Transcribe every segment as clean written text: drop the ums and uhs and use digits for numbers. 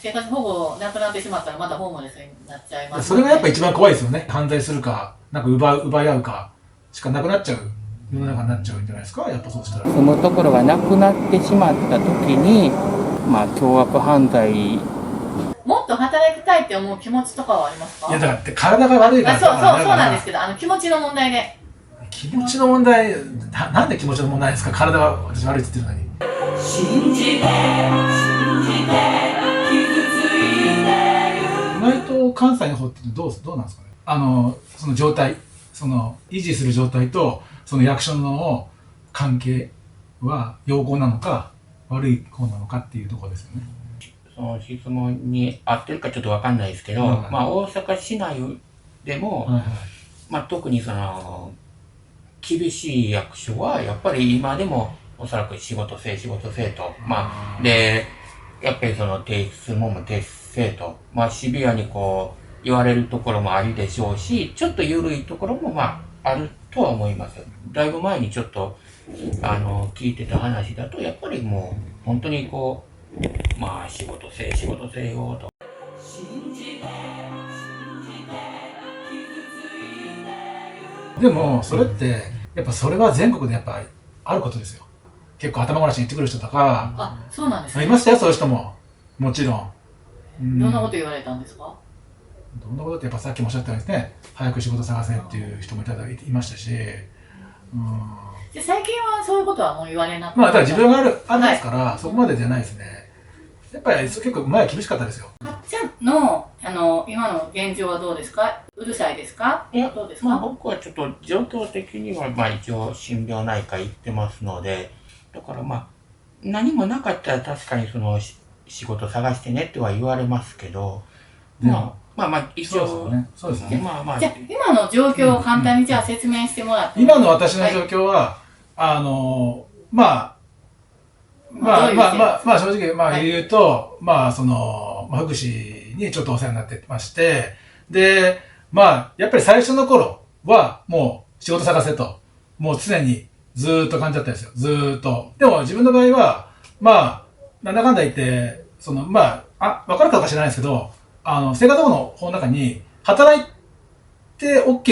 生活保護なくなってしまったらまたホームレスになっちゃいます、それがやっぱ一番怖いですよね。犯罪するか、なんか奪い合うかしかなくなっちゃう世の中になっちゃうんじゃないですか、やっぱそうしたら。住むところがなくなってしまった時に、凶悪犯罪。もっと働きたいって思う気持ちとかはありますか？いや、だからって体が悪いからそうなんですけど、気持ちの問題で。気持ちの問題、なんで気持ちの問題ですか？体が私悪いって言ってるのに。信じて意外と関西の方ってどうなんですかね。その状態、維持する状態とその役所の関係は良好なのか悪い方なのかっていうところですよね。その質問に合ってるかちょっと分かんないですけど、大阪市内でも、特に厳しい役所はやっぱり今でもおそらく仕事せえと、でやっぱり提出するもんも提出せえと、シビアに言われるところもあるでしょうし、ちょっと緩いところもあるとは思います。だいぶ前にちょっと聞いてた話だと、やっぱりもう本当に仕事せえよと。でもそれってやっぱそれは全国でやっぱあることですよ。結構頭ごなしに言ってくる人とか、そうなんですね。いましたよ、そういう人も。もちろん。どんなこと言われたんですか？どんなことってやっぱさっきもおっしゃったようにね、早く仕事探せっていう人もいましたし、で最近はそういうことはもう言われなくて、だから自分がありますから、そこまでじゃないですね。やっぱり結構前は厳しかったですよ。かっちゃんの今の現状はどうですか？うるさいですか？どうですか？僕はちょっと状況的には一応心療内科行ってますので、だから何もなかったら確かに仕事探してねっては言われますけど、一応そうですね。じゃあ今の状況を簡単にじゃあ説明してもらって。今の私の状況は、正直言うと、福祉にちょっとお世話になってまして、で、やっぱり最初の頃はもう仕事探せと、もう常にずーっと感じだったんですよ。ずーっと。でも自分の場合は、なんだかんだ言って、わかるか知らないですけど、生活保護の法の中に、働いて OK っ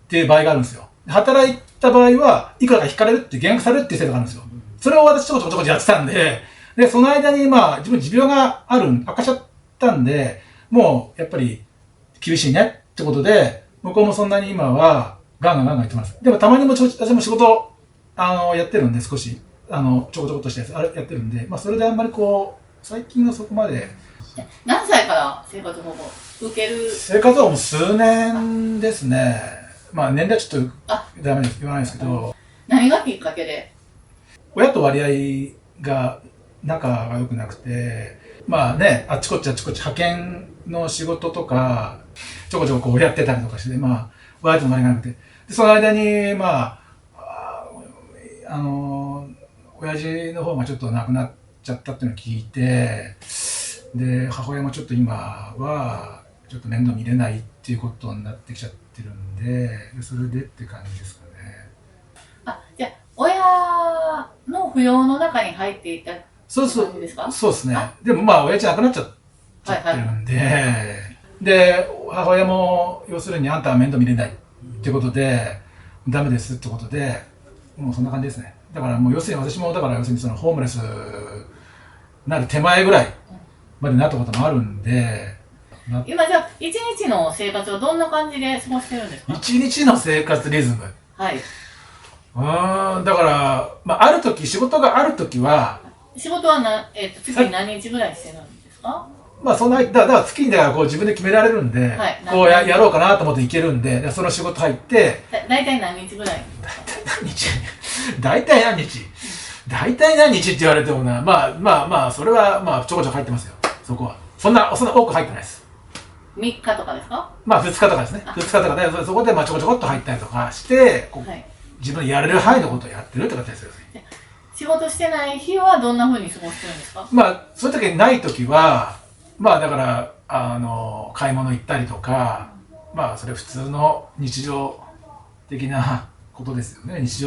ていう場合があるんですよ。働いた場合は、いくらか引かれるって減額されるっていう制度があるんですよ。それを私ちょこちょこやってたんで、その間に自分持病が悪化しちゃったんで、もうやっぱり厳しいねってことで、向こうもそんなに今はガンガン言ってます。でもたまにも私も仕事、やってるんで少し、ちょこちょこっとしたやつやってるんで、それであんまり最近はそこまで。何歳から生活保護受ける？生活保護も数年ですね。年齢はちょっとダメです言わないですけど。何がきっかけで？親と割合が仲が良くなくて、あっちこっち派遣の仕事とか、ちょこちょこやってたりとかして、親との割合がなくて、でその間に、親父の方がちょっと亡くなっちゃったっていうのを聞いて、で、母親もちょっと今は、ちょっと面倒見れないっていうことになってきちゃってるんで、それでっていう感じですかね。じゃあ、親の扶養の中に入っていたって感じですか？そうですね。でも親父亡くなっちゃってるんで、で、母親も要するにあんたは面倒見れないってことで、ダメですってことで、もうそんな感じですね。だからもう要するに私もホームレスになる手前ぐらいまでなったこともあるんで。今じゃあ、一日の生活をどんな感じで過ごしてるんですか？一日の生活リズム。はい。だから、仕事があるときは。仕事は月に何日ぐらいしてるんですか？そんな、だから月に自分で決められるんで、やろうかなと思っていけるんで、その仕事入って、大体何日ぐらい？大体何日って言われてもな、それはちょこちょこ入ってますよ、そこは。そんな多く入ってないです。3日とかですか？2日とかですね。2日とかで、そこでちょこちょこっと入ったりとかして、自分でやれる範囲のことをやってるって形ですよね。仕事してない日はどんな風に過ごしてるんですか？そういう時にない時は、だから、買い物行ったりとか、それ普通の日常的なことですよね。日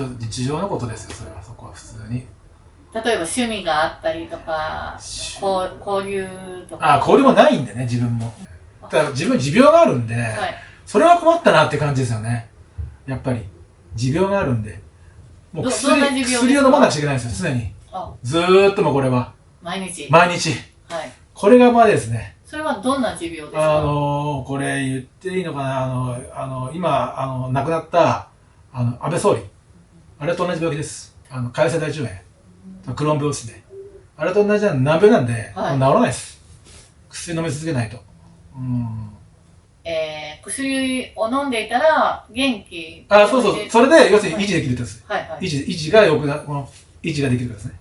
常のことですよ、そこは普通に。例えば趣味があったりとか、交流とか。交流もないんでね、自分も。だから自分持病があるんで、はい、それは困ったなって感じですよね。やっぱり。持病があるんで。もう薬を飲まなくちゃいけないんですよ、常に。ずーっともこれは。毎日。毎日。はい。これがまあですね。それはどんな持病ですか？これ言っていいのかな、今、亡くなった、安倍総理。あれと同じ病気です。潰瘍性大腸炎。クローン病ですね。あれと同じ難病なんで、はい、もう治らないです。薬飲み続けないと。薬を飲んでいたら元気。そうそう。それで、要するに維持できるってです。はいはい。維持が良くな、この維持ができるからですね。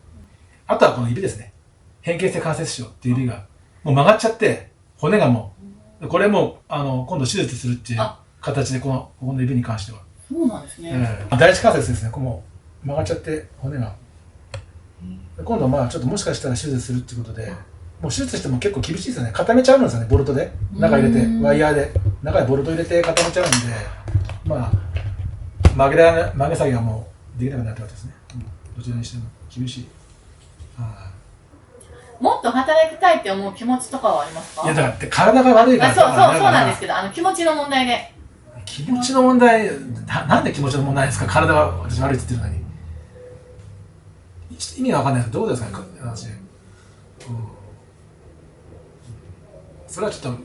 あとはこの指ですね。変形性関節症っていう指が、もう曲がっちゃって、骨がもう、これも、今度手術するっていう形で、ここの指に関しては。そうなんですね。第一関節ですね。もう曲がっちゃって、骨が。今度ちょっともしかしたら手術するっていうことで、もう手術しても結構厳しいですよね。固めちゃうんですよね、ボルトで。中入れて、ワイヤーで。中にボルト入れて固めちゃうんで、曲げ下げがもうできなくなってわけですね。どちらにしても厳しい。もっと働きたいって思う気持ちとかはありますか？いや、だから体が悪いから。そうなんですけど、気持ちの問題で。気持ちの問題、なんで気持ちの問題ですか？体が私悪いって言ってるのに。意味がわかんないです。どうですかね、話。それはちょっと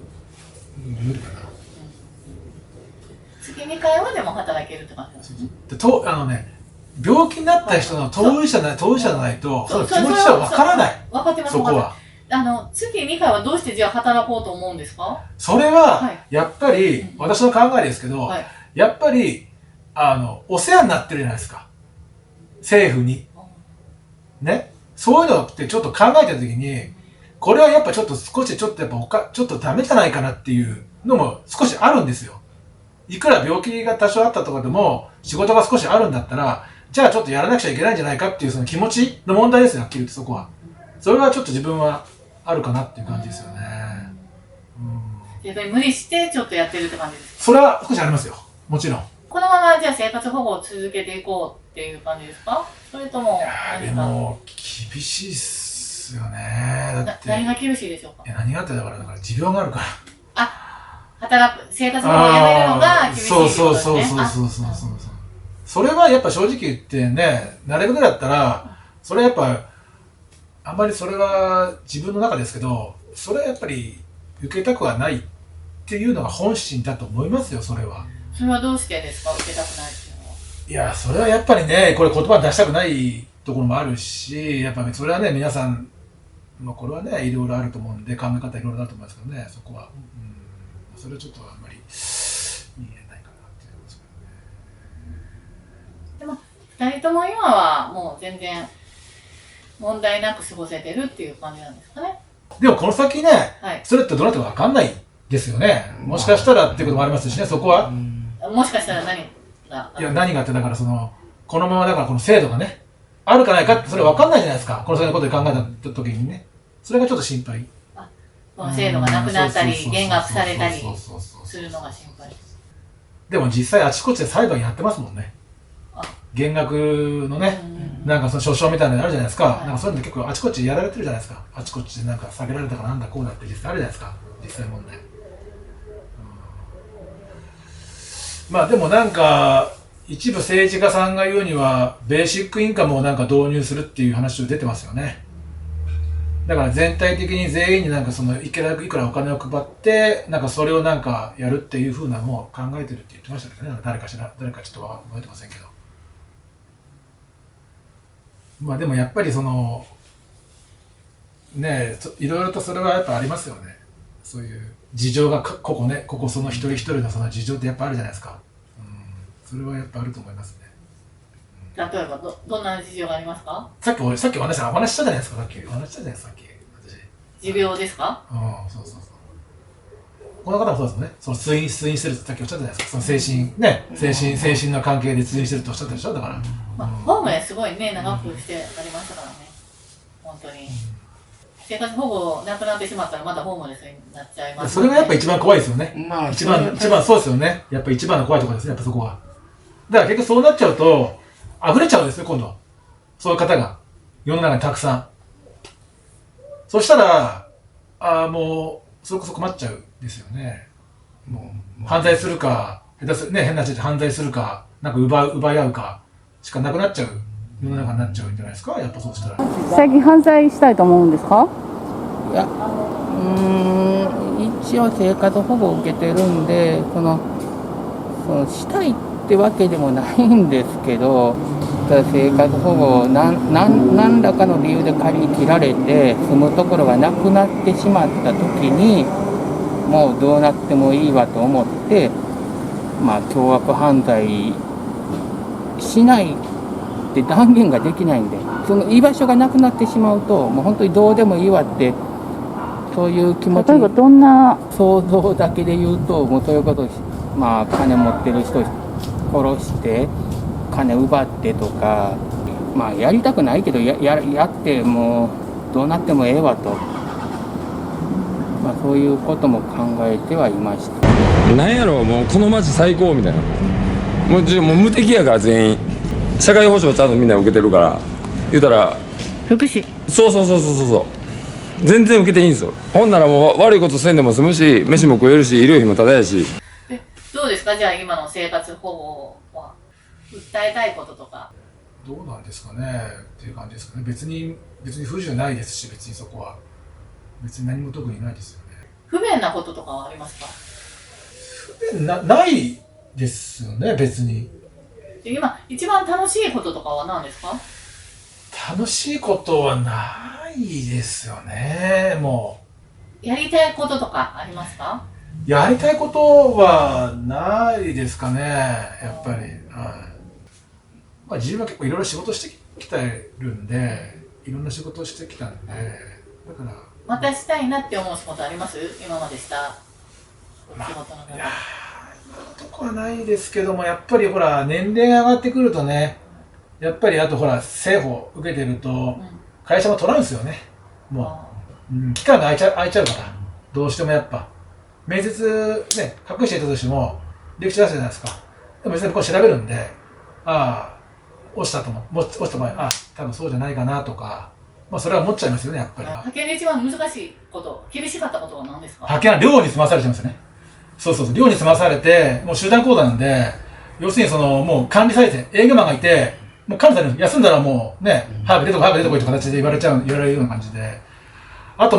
無理かな。月2回はでも働けるって感じですね。病気になった人の当事者じゃないと、その気持ちはわからない。分かってます。そこは。月2回はどうしてじゃあ働こうと思うんですか？それは、やっぱり、私の考えですけど、やっぱり、お世話になってるじゃないですか。政府に。ね。そういうのってちょっと考えたときに、これはやっぱちょっと少しちょっとダメじゃないかなっていうのも少しあるんですよ。いくら病気が多少あったとかでも、仕事が少しあるんだったら、じゃあちょっとやらなくちゃいけないんじゃないかっていうその気持ちの問題ですよ、はっきり言ってそこは。それはちょっと自分はあるかなっていう感じですよね。やっぱり無理してちょっとやってるって感じですか？それは少しありますよ。もちろん。このままじゃあ生活保護を続けていこうっていう感じですか？それともでも厳しいっすよね。だって何が厳しいでしょうか？何があってだから持病があるから。生活保護をやめるのが厳しいってことですね。そう。それはやっぱ正直言ってね、慣れるぐらいだったら、それはやっぱ、あんまりそれは自分の中ですけど、それはやっぱり受けたくはないっていうのが本心だと思いますよ、それは。それはどうしてですか？受けたくないっていうのは。いや、それはやっぱりね、これ言葉に出したくないところもあるし、やっぱりそれはね、皆さん、これはね、いろいろあると思うんで、考え方いろいろあると思いますけどね、そこは。それはちょっとあんまり言えないかなって思いますけどね。でも、2人とも今はもう全然問題なく過ごせてるっていう感じなんですかね。でもこの先ね、それってどうなってるか分かんないですよね。もしかしたらっていうこともありますしね、そこは。もしかしたら何が？いや、何がって、だからこのままだからこの制度がね、あるかないかってそれ分かんないじゃないですか。この先のことで考えた時にね。それがちょっと心配。この制度がなくなったり、減額されたりするのが心配です。でも実際あちこちで裁判やってますもんね。減額のね、なんかその訴訟みたいなのあるじゃないですか。なんかそういうの結構あちこちやられてるじゃないですか。あちこちでなんか下げられたかなんだこうだって実際あるじゃないですか。実際問題。まあでもなんか、一部政治家さんが言うには、ベーシックインカムをなんか導入するっていう話が出てますよね。だから全体的に全員になんかいくらお金を配って、なんかそれをなんかやるっていうふうなもう考えてるって言ってましたけどね。誰かちょっと覚えてませんけど。まあでもやっぱりねえ、いろいろとそれはやっぱありますよね。そういう事情がここその一人一人のその事情ってやっぱあるじゃないですか。それはやっぱあると思いますね。例えばどんな事情がありますか？さっきお話したじゃないですか。さっきお話したじゃないですか。持病ですか？そう。この方もそうですよね。通院してるってさっきおっしゃったじゃないですか。その精神の関係で通院してるっておっしゃったでしょ。だから。ホームですごいね、長くしてありましたからね。本当に。生活保護なくなってしまったらまたホームレスになっちゃいます、それがやっぱ一番怖いですよね。一番そうですよね。やっぱ一番の怖いところですね。やっぱそこは。だから結局そうなっちゃうと、溢れちゃうんですよ、今度。そういう方が。世の中にたくさん。そしたら、もう、それこそ困っちゃうですよね。もう、犯罪するか、下手する、ね、変な話で犯罪するか、なんか奪い合うか、しかなくなっちゃう世の中になっちゃうんじゃないですか、やっぱそうしたら。最近犯罪したいと思うんですか？いや、一応生活保護を受けてるんで、したいってわけでもないんですけど、ただ生活保護を何らかの理由で仮に切られて住むところがなくなってしまった時に、もうどうなってもいいわと思って、凶悪犯罪しないって断言ができないんで、その居場所がなくなってしまうと、もう本当にどうでもいいわって、そういう気持ち、例えばどんな想像だけで言うと、もうそういうこと、金持ってる人殺して金奪ってとか、やりたくないけど やってもうどうなってもええわと、そういうことも考えてはいました。なんやろ、もうこの街最高みたいな。もう無敵やから、全員社会保障ちゃんとみんな受けてるから、言うたら福祉？そう全然受けていいんですよ。ほんならもう悪いことせんでも済むし、飯も食えるし、医療費もタダやし。どうですか、じゃあ今の生活保護は訴えたいこととか。どうなんですかねっていう感じですかね。別に不自由ないですし、別にそこは別に何も特にないですよね。不便なこととかはありますか？不便ないですよね、別に。今一番楽しいこととかは何ですか？楽しいことはないですよね。もやりたいこととかありますか？うやりたいことはないですかね、やっぱり。自分は結構いろいろ仕事してきてるんで、いろんな仕事をしてきたんで、だからまたしたいなって思う仕事あります？今までした仕事の中で。今のとこはないですけども、やっぱりほら年齢が上がってくるとね、やっぱりあとほら政府受けてると会社も取らんですよね。もう、期間が空いちゃうからどうしてもやっぱ面接ね隠していたとしても履歴書出すじゃないですか。でも実際こう調べるんで、落ちた場合多分そうじゃないかなとか、それは思っちゃいますよね、やっぱり。派遣で一番難しいこと、厳しかったことは何ですか？派遣は寮に済まされちゃいますよね。そう寮に済まされて、もう集団行動なんで、要するにもう管理されて営業マンがいて、もう管理される。休んだらもうね、早く出てこいという形で言われるような感じで。あと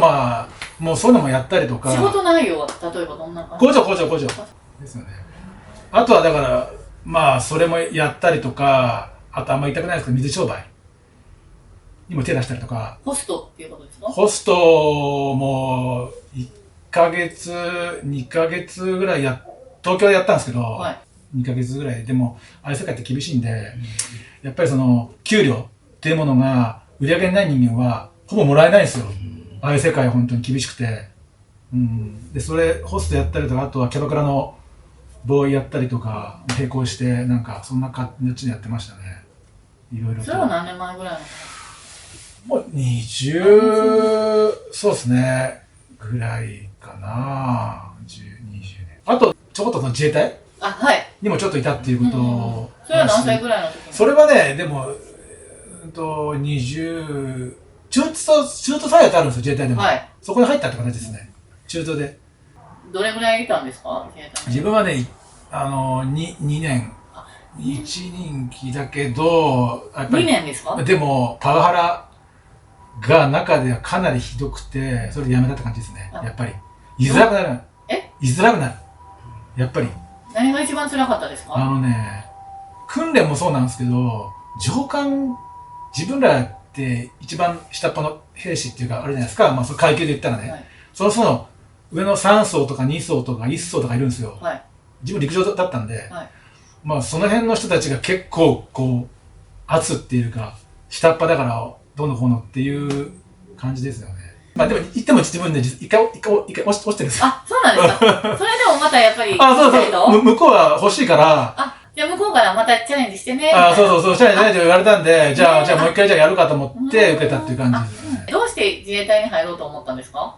もうそういうのもやったりとか。仕事内容は例えばどんな感じ？工場ですよね。あとはだからそれもやったりとか、あとあんま言いたくないですけど水商売にも手出したりとか。ホストっていうことですか？ホストも1ヶ月2ヶ月ぐらい東京でやったんですけど、2ヶ月ぐらいでもああいう世界って厳しいんで、やっぱり給料っていうものが売り上げにない人間はほぼもらえないんですよ。ああいう世界は本当に厳しくて、でそれホストやったりとか、あとはキャバクラのボーイやったりとか並行して、なんかそんな感じでやってましたね。いろいろと。それは何年前ぐらいなの？もうそうですねぐらいかな。20年。あとちょこっと自衛隊にもちょっといたっていうことを、それは何歳ぐらいの時に？それはね、でも中途採用ってあるんですよ、自衛隊でも。そこに入ったって形ですね、中途で。どれぐらいいたんですか？自分はね、2年1任期だけど、やっぱり2年ですか？でもパワハラが中ではかなりひどくて、それで辞めたって感じですね。やっぱり居づらくなる。やっぱり何が一番辛かったですか？訓練もそうなんですけど、上官、自分らって一番下っ端の兵士っていうかあれじゃないですか、その階級で言ったらね、その上の3層とか2層とか1層とかいるんですよ。自分陸上だったんで、その辺の人たちが結構圧っていうか下っ端だからどうのこうのっていう感じですよね。でも言っても自分で一回落ちてるんですよ。そうなんですか？それでもまたやっぱりそう向こうは欲しいから、じゃあ向こうからまたチャレンジしてね。そうチャレンジって言われたんで、じゃあもう一回やるかと思って受けたっていう感じですよね。どうして自衛隊に入ろうと思ったんですか？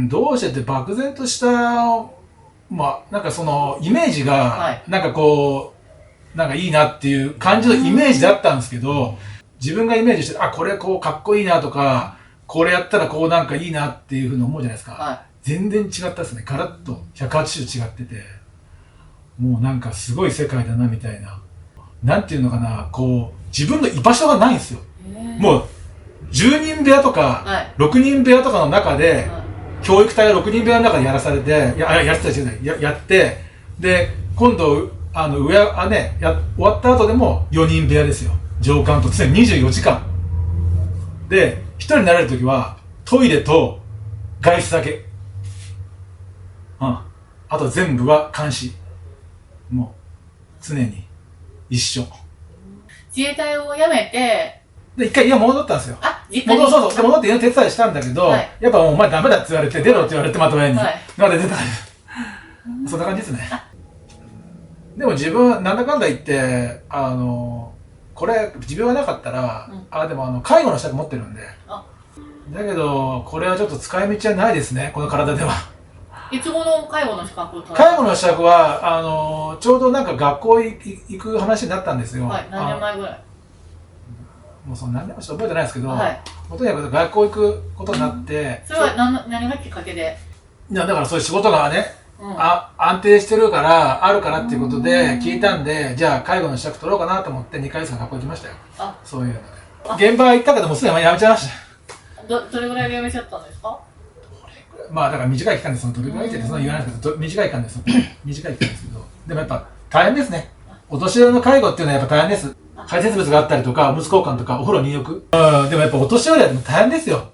どうしてって漠然としたなんかイメージがなんかなんかいいなっていう感じのイメージだったんですけど、自分がイメージして、あ、これこうかっこいいなとか、これやったらこうなんかいいなっていうふうに思うじゃないですか。は全然違ったですね。ガラッと180違ってて、もうなんかすごい世界だなみたいな。なんていうのかな、こう、自分の居場所がないんですよ。もう、10人部屋とか、はい6人部屋とかの中で、は教育隊が6人部屋の中でやらされて、やってたやって、で、今度、終わった後でも4人部屋ですよ。上官と常に24時間。で、一人になれるときは、トイレと外出だけ。あと全部は監視。もう、常に一緒。自衛隊を辞めて、で、一回家戻ったんですよ。実家にそう。で、戻って家の手伝いしたんだけど、はいやっぱもうお前ダメだって言われて、出ろって言われて、また親に。はいまだ出た。そんな感じですね。でも自分、なんだかんだ言って、これ、持病がなかったら、でも介護の資格持ってるんで。あだけど、これはちょっと使い道はないですね、この体では。いつ頃介護の資格を取られ介護の資格は、ちょうどなんか学校行く話になったんですよ。はい、何年前ぐらい？もうその何年もちょっと覚えてないですけど、はいもうとにかく学校行くことになって、それは何がきっかけで？いやだからそういう仕事がね、うん安定してるから、あるからっていうことで聞いたんで、じゃあ介護の資格取ろうかなと思って2ヶ月間学校行きましたよ。あそういうので。現場行ったけどもうすでにやめちゃいました。どれぐらいで辞めちゃったんですか？まあだから短い期間です。どれぐらいってそんな言わないですけど、短い期間です。短い期間ですけど。でもやっぱ大変ですね。お年寄りの介護っていうのはやっぱ大変です。排泄物があったりとか、おむつ交換とか、お風呂入浴。でもやっぱお年寄りは大変ですよ。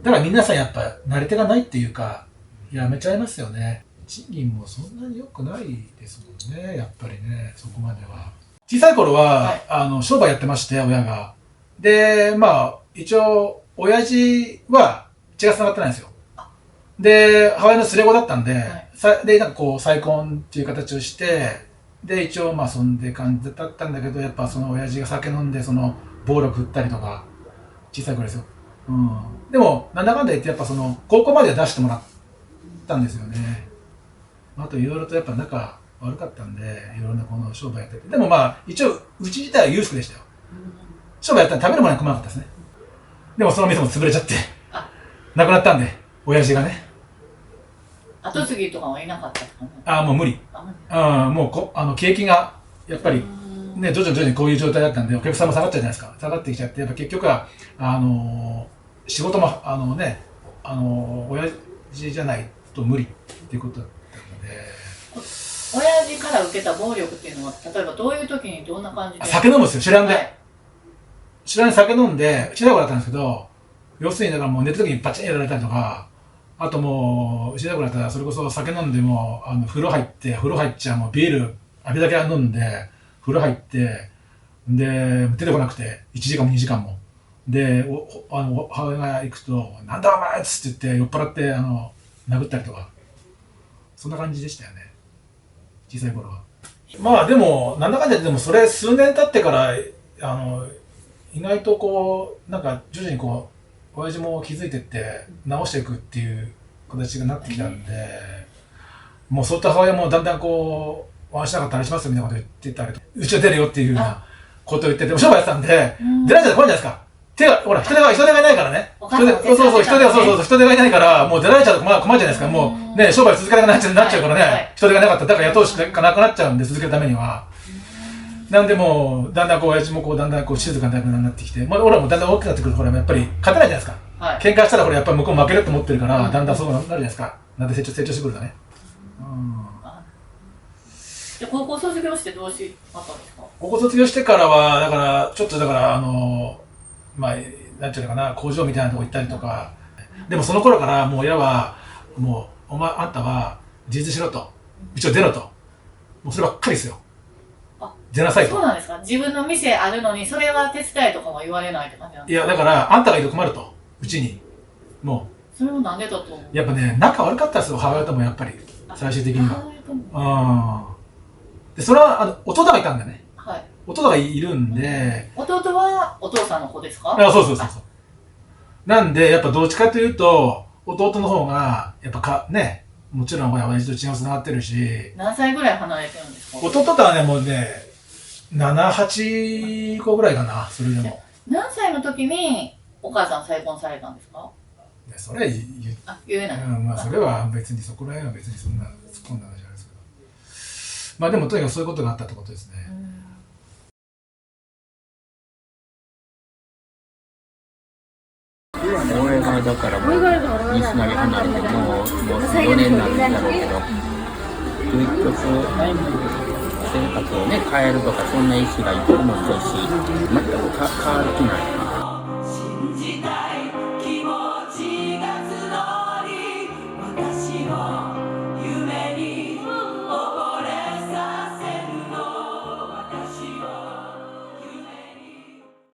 だから皆さんやっぱ慣れ手がないっていうか、やめちゃいますよね。賃金もそんなに良くないですもんね、やっぱりね、そこまでは。小さい頃は、商売やってまして、親が。で、まあ、一応、親父は血が繋がってないんですよ。で、母親の連れ子だったんで、で、なんかこう、再婚っていう形をして、で、一応、まあ、そんで感じだったんだけど、やっぱその親父が酒飲んで、暴力振ったりとか、小さい頃ですよ。でも、なんだかんだ言って、やっぱ高校までは出してもらったんですよね。あと、いろいろとやっぱ仲悪かったんで、いろんなこの商売やってて。でもまあ、一応、うち自体は裕福でしたよ。商売やったら食べるものに困らなかったですね。でもその店も潰れちゃって、亡くなったんで、親父がね。後継ぎとかはいなかったですかね？もう無理。もう景気が、やっぱり、ね、徐々にこういう状態だったんで、お客さんも下がっちゃうじゃないですか。下がってきちゃって、やっぱ結局は、仕事も、親父じゃないと無理っていうことだったので。親父から受けた暴力っていうのは、例えばどういう時にどんな感じで？酒飲むんですよ、知らんで。はい知らんで酒飲んで、小さい頃だったんですけど、要するにだからもう寝た時にバチンやられたりとか、あともう、小さい頃だったらそれこそ酒飲んでも、風呂入っちゃもうビール、浴びだけ飲んで、風呂入って、で、出てこなくて、1時間も2時間も。で、母親が行くと、なんだお前っつって言って、酔っ払って、殴ったりとか。そんな感じでしたよね。小さい頃は。まあでも、なんだかんだ言ってでも、それ数年経ってから、意外とこう、なんか徐々にこう、親父も気づいてって直していくっていう形になってきたんで、もうそういった母親もだんだんこう、お話しなかったらしますよみたいなこと言ってたりと、うちは出るよっていうようなことを言ってて、お商売やってたんで、出られちゃって怖いじゃないですか。手が、ほら、人手がいないからね。人手がいないから、もう出られちゃうと困るじゃないですか。もうね、商売続けなくなっちゃうからね、人手がなかったら、だから雇うしかなくなっちゃうんで、続けるためには。なんでもう、だんだんこう、親父もこう、だんだんこう、静かになってきて、まあ、俺らもだんだん大きくなってくると、ほら、やっぱり勝てないじゃないですか。喧嘩したら、ほら、やっぱり向こう負けると思ってるから、だんだんそうなるじゃないですか。なんで成長してくるとね。で、高校卒業してどうしまったんですか？高校卒業してからは、だから、ちょっとだから、まあ、なんていうのかな、工場みたいなとこ行ったりとか、でもその頃からもう親は、もう、あんたは自立しろと。一応出ろと。もうそればっかりですよ。出なさいと。そうなんですか？自分の店あるのに、それは手伝いとかも言われないって感じなんですか？いや、だから、あんたがいると困ると。うちに。もう。それもなんでだと思う？やっぱね、仲悪かったですよ、母親ともやっぱり。最終的には。で、それは、弟がいたんだよね。はい。弟がいるんで。弟はお父さんの子ですか？そう。なんで、やっぱどっちかというと、弟の方が、やっぱね、もちろん親父と血が繋がってるし。何歳ぐらい離れてるんですか？弟とはね、もうね、7、8個ぐらいかな、それでも。何歳の時にお母さん再婚されたんですか？でそれ言言えない。まあそれは別にそこら辺は別にそんな突っ込んだ話じゃないですけど、まあでもとにかくそういうことがあったってことですね。俺がだからもう西成離れてもう4年になるんだろうけど、結局生活をね変えるとかそんな意思が一個もないし、全く変わる気ない。